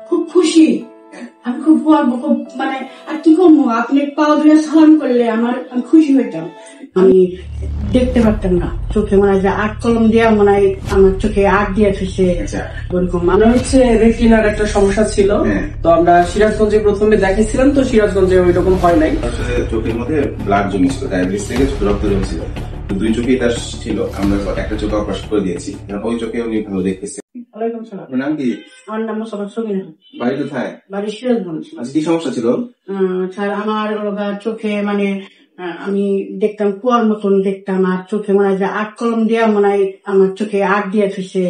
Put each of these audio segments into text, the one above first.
খুব খুশি। আমি খুব মানে আর কি করবো, আপনি পাও ধরে সালাম করলে আমি খুশি হইতাম। আমি দেখতে পারতাম না, চোখে মনে হয় যে আট কলম দেওয়া মনে হয় আমার চোখে আট দিয়ে ফেসে ওরকম। আমরা হচ্ছে রেটিনার একটা সমস্যা ছিল, তো আমরা সিরাজগঞ্জে প্রথমে দেখেছিলাম, তো সিরাজগঞ্জে ওই রকম হয় নাই। আসলে চোখের মধ্যে ব্লাড জমেছিল, ডায়াবেটিস থেকে রক্ত জমেছিল, তো দুই চোখে এটা ছিল। আমরা একটা চোখে অপারেশন করে দিয়েছি, ওই চোখে উনি ভালো দেখতেছে। আপনার নাম কি? আমার নাম সবিনা। বাড়ি কোথায়? বাড়ি সিরাজগঞ্জ। আচ্ছা, কি সমস্যা ছিল? স্যার আমার চোখে মানে আমি দেখতাম কুয়ার মতন দেখতাম, আর চোখে মনে হয় যে আট কলম দেওয়া মনে হয় আমার চোখে আট দিয়ে ফেসে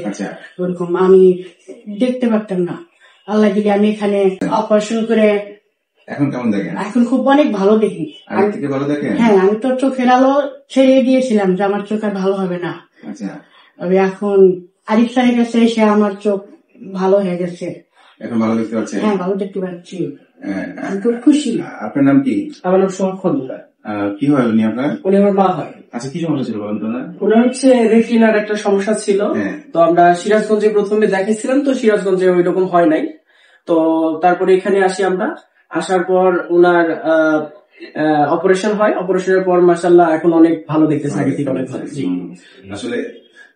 ওরকম। আমি দেখতে পারতাম না। আল্লাহ দিলে আমি এখানে অপারেশন করে এখন কেমন দেখেন? এখন খুব অনেক ভালো দেখি। আগে থেকে ভালো দেখেন? হ্যাঁ, আমি তো চোখের আলো ছেড়ে দিয়েছিলাম যে আমার চোখ আর ভালো হবে না। আচ্ছা, তবে এখন আরিফ স্যারের কাছে এসে আমার চোখ ভালো হয়ে গেছে। এখন ভালো দেখতে পাচ্ছেন? হ্যাঁ, ভালো দেখতে পাচ্ছি। আমি খুব খুশি। আপনার নাম কি? আমার নাম সোহাগ খন্দকার। কি হয় উনি আপনার? উনি আমার মা হয়। আচ্ছা, কি সমস্যা ছিল বলেন তো? ওনার হচ্ছে রেটিনার একটা সমস্যা ছিল, তো আমরা সিরাজগঞ্জে প্রথমে দেখেছিলাম, তো সিরাজগঞ্জে ওই রকম হয় নাই। তো তারপরে এখানে আসি আমরা। আসার পর ওনার অপারেশন হয়, অপারেশনের পর মাশাআল্লাহ এখন অনেক ভালো দেখতেছে, আগে থেকে অনেক ভালো। আসলে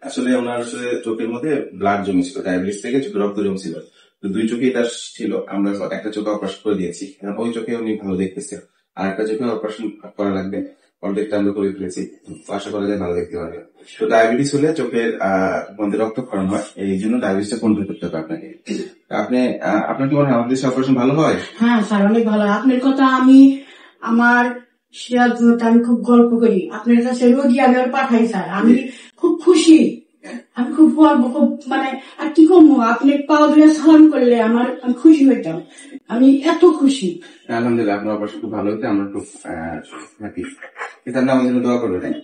আসলে ওনার আসলে চোখের মধ্যে ব্লাড জমেছিল, ডায়াবেটিস থেকে রক্ত জমেছিল, তো দুই চোখে এটা ছিল। আমরা একটা চোখে অপারেশন করে দিয়েছি, ওই চোখে উনি ভালো দেখতেছে। আর একটা চোখে অপারেশন করা লাগবে, অর্ধেকটা আমরা করে ফেলেছি, তো আশা করা যায় ভালো দেখতে পারবে। তো ডায়াবেটিস হলে চোখের মধ্যে রক্তক্ষরণ হয়, এই জন্য ডায়াবেটিসটা কন্ট্রোল করতে হবে আপনাকে। আপনার কি মনে হয় আমাদের দেশে অপারেশন ভালো হয়? হ্যাঁ স্যার, অনেক ভালো। আপনার কথা আমি আমার সিরাজগঞ্জে আমি খুব গল্প করি, আপনার কাছে রোগী আমি আর পাঠাই স্যার। আমি খুব খুশি। আমি খুব মানে আর কি করবো, আপনি পাও ধরে সালাম করলে আমি খুশি হইতাম। আমি এত খুশি। আলহামদুলিল্লাহ, আপনার অপারেশন খুব ভালো হইতে আমরা খুব হ্যাপি। কিন্তু আপনি আমাদের জন্য দোয়া করবেন।